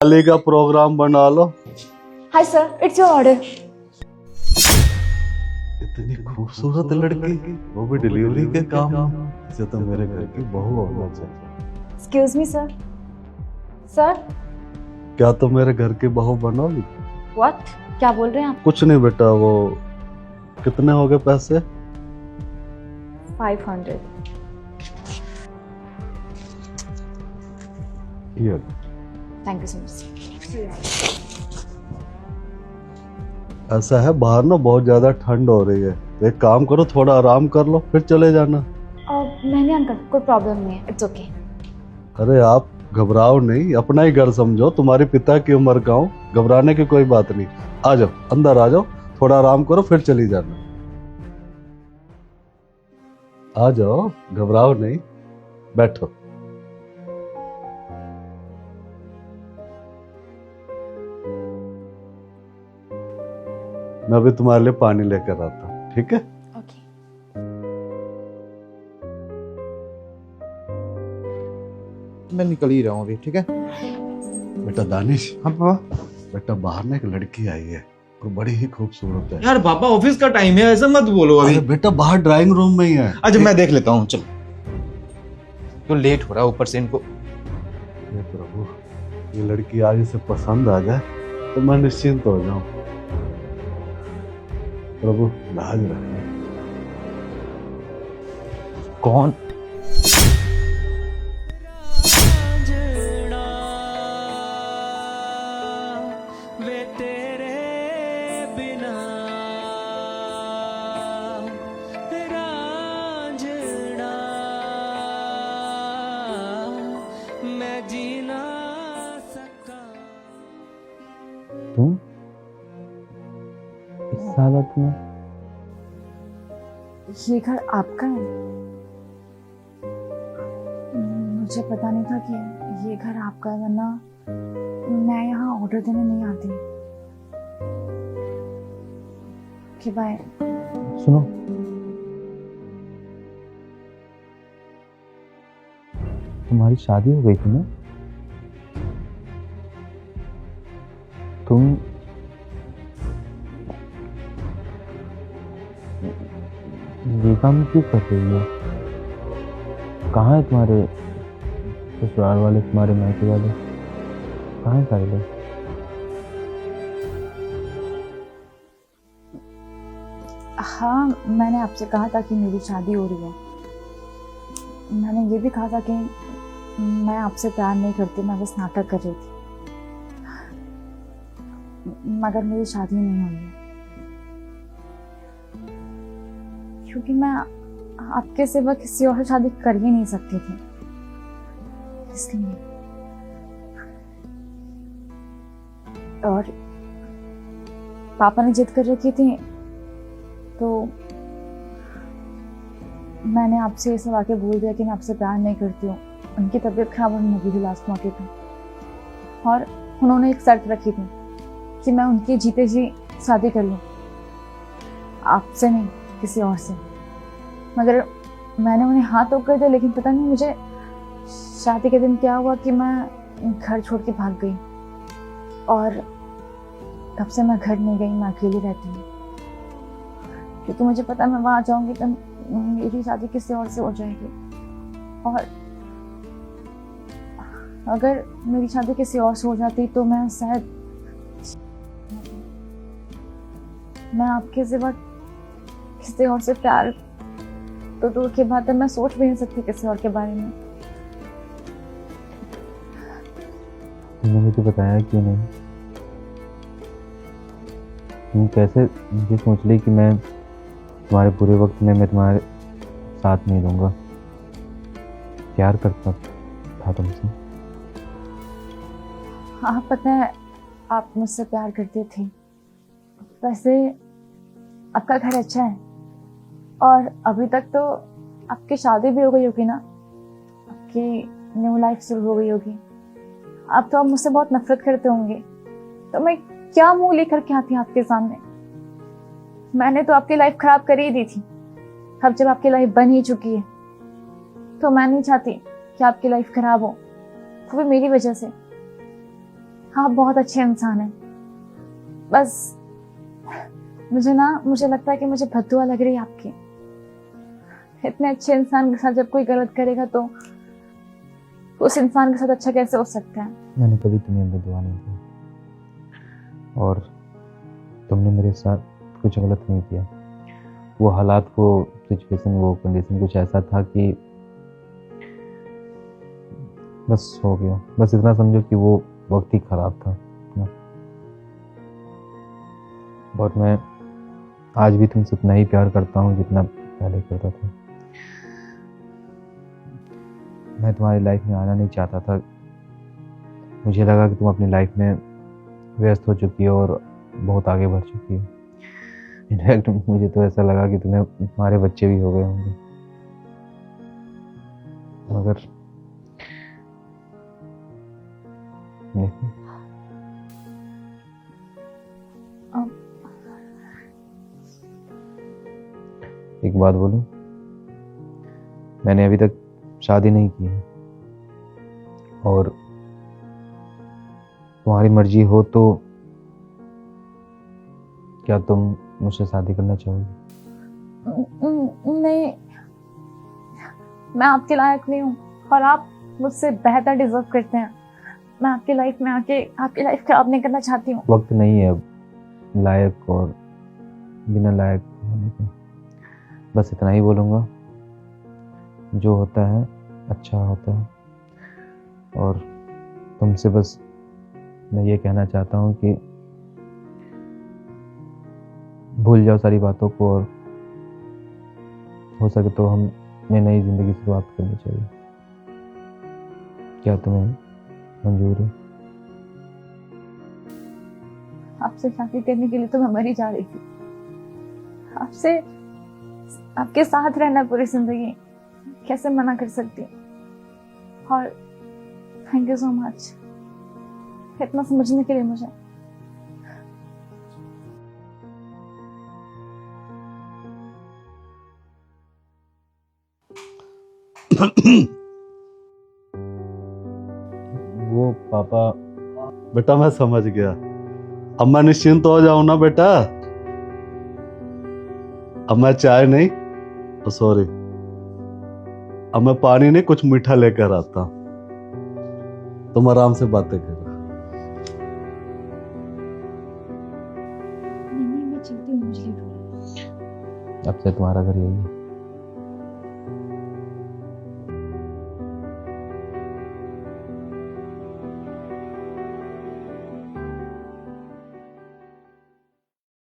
दिवाली का प्रोग्राम बना लो। Hi sir, it's your order. इतनी खूबसूरत लड़की, वो भी डिलीवरी के काम में। इसे तो मेरे घर की बहू होना चाहिए। Excuse me sir. सर क्या तुम मेरे घर की बहू बनोगी? व्हाट? क्या बोल रहे हैं आप? कुछ नहीं बेटा, वो कितने हो गए पैसे? 500। ये थैंक यू सो मच। ऐसा है, बाहर ना बहुत ज्यादा ठंड हो रही है, तो एक काम करो, थोड़ा आराम कर लो फिर चले जाना। नहीं अंकल, कोई प्रॉब्लम नहीं है, इट्स ओके। अरे आप घबराओ नहीं, अपना ही घर समझो, तुम्हारे पिता की उम्र का हूँ, घबराने की कोई बात नहीं। आ जाओ, अंदर आ जाओ, थोड़ा आराम करो फिर चली जाना। आ जाओ, घबराओ नहीं, बैठो। मैं अभी तुम्हारे लिए पानी लेकर आता हूँ, ठीक है? ओके। मैं निकल ही रहा हूँ अभी, ठीक है? बेटा दानिश, हाँ पापा। बेटा बाहर ना एक लड़की आई है और बड़ी ही खूबसूरत है। यार पापा, ऑफिस का टाइम है, ऐसा मत बोलो अभी। अरे बेटा बाहर ड्राइंग रूम में ही है। अच्छा मैं देख लेता हूँ, चलो। तो लेट हो रहा है ऊपर से इनको। हे प्रभु, ये लड़की आज इसे पसंद आ जाए तो मैं निश्चिंत हो जाऊं। प्रभु लाज रखे। कौन? वे तेरे बिना रांझना मैं जी ना सका। तुम इस हालत में? ये घर आपका है? मुझे पता नहीं था कि ये घर आपका है, वरना मैं यहाँ ऑर्डर देने नहीं आती। कि बाय। सुनो, तुम्हारी शादी हो गई थी ना? तुम ये काम क्यों कर रही हो? कहाँ है तुम्हारे ससुराल वाले, तुम्हारे मायके वाले? कहाँ है सारे लोग? हाँ, मैंने आपसे कहा था कि मेरी शादी हो रही है। मैंने ये भी कहा था कि मैं आपसे प्यार नहीं करती, मैं बस नाटक कर रही थी। मगर मेरी शादी नहीं हुई है, क्योंकि मैं आपके सिवा किसी और से शादी कर ही नहीं सकती थी, इसलिए। और पापा ने जिद कर रखी थी, तो मैंने आपसे ये सब आके बोल दिया कि मैं आपसे प्यार नहीं करती हूँ। उनकी तबीयत खराब होने लगी थी लास्ट मौके पे, और उन्होंने एक शर्त रखी थी कि मैं उनकी जीते जी शादी कर लूँ, आपसे नहीं, किसी और से। मगर मैंने उन्हें हाँ तो कर दिया, लेकिन पता नहीं मुझे शादी के दिन क्या हुआ कि मैं घर छोड़ के भाग गई, और तब से मैं घर नहीं गई, मैं अकेली रहती हूँ, क्योंकि मुझे पता मैं वहां जाऊंगी तो मेरी शादी किसी और से हो जाएगी। और अगर मेरी शादी किसी और से हो जाती तो मैं शायद मैं आपके सिवा किसी और से प्यार तो दूर की बात है, मैं सोच भी नहीं सकती किसी और के बारे में। तुमने मुझे बताया क्यों नहीं? तुम कैसे ये सोच ली कि मैं तुम्हारे बुरे वक्त में मैं तुम्हारे साथ नहीं दूंगा? प्यार करता था तुमसे। हाँ पता है, आप मुझसे प्यार करते थे। वैसे आपका घर अच्छा है, और अभी तक तो आपकी शादी भी हो गई होगी ना, आपकी न्यू लाइफ शुरू हो गई होगी। आप तो अब मुझसे बहुत नफरत करते होंगे, तो मैं क्या मुंह लेकर के आती आपके सामने? मैंने तो आपकी लाइफ खराब कर ही दी थी। अब जब आपकी लाइफ बन ही चुकी है, तो मैं नहीं चाहती कि आपकी लाइफ खराब हो, वो भी मेरी वजह से। आप बहुत अच्छे इंसान हैं। बस मुझे लगता है कि मुझे बद्दुआ लग रही है आपकी। इतने अच्छे इंसान के साथ जब कोई गलत करेगा तो उस इंसान के साथ अच्छा कैसे हो सकता है? मैंने कभी तुम्हें बदुआ नहीं दी और तुमने मेरे साथ कुछ गलत नहीं किया। वो हालात, वो सिचुएशन, वो कंडीशन कुछ ऐसा था कि बस हो गया। बस इतना समझो कि वो वक्त ही खराब था ना। और मैं आज भी तुमसे उतना ही प्यार करता हूँ जितना पहले करता था। मैं तुम्हारी लाइफ में आना नहीं चाहता था। मुझे लगा कि तुम अपनी लाइफ में व्यस्त हो चुकी हो और बहुत आगे बढ़ चुकी हो। इनफैक्ट मुझे तो ऐसा लगा कि तुम्हारे बच्चे भी हो गए होंगे, मगर नहीं। एक बात बोलूं, मैंने अभी तक शादी नहीं की है और तुम्हारी मर्जी हो तो क्या तुम मुझसे शादी करना चाहोगी? नहीं, मैं आपके लायक नहीं हूँ और आप मुझसे बेहतर डिजर्व करते हैं। मैं आपकी लाइफ में आके आपकी लाइफ खराब नहीं करना चाहती हूँ। वक्त नहीं है अब लायक और बिना लायक होने का। बस इतना ही बोलूँगा, जो होता है अच्छा होता है। और तुमसे बस मैं ये कहना चाहता हूँ कि भूल जाओ सारी बातों को और हो सके तो हमें नई जिंदगी की शुरुआत करनी चाहिए। क्या तुम्हें मंजूर है? आपसे शादी करने के लिए तो मैं मरी जा रही थी। आपसे आपके साथ रहना पूरी जिंदगी, कैसे मना कर सकती हूँ? और थैंक यू सो मच इतना समझने के लिए मुझे। वो पापा, बेटा मैं समझ गया। अब मैं निश्चिंत हो जाऊं ना बेटा? अब मैं चाय नहीं, सॉरी, अब मैं पानी नहीं कुछ मीठा लेकर आता हूं। तुम आराम से बातें करो। नहीं, मैं चलती हूँ, मुझे लेट हो रहा है। अब से तुम्हारा घर यही है।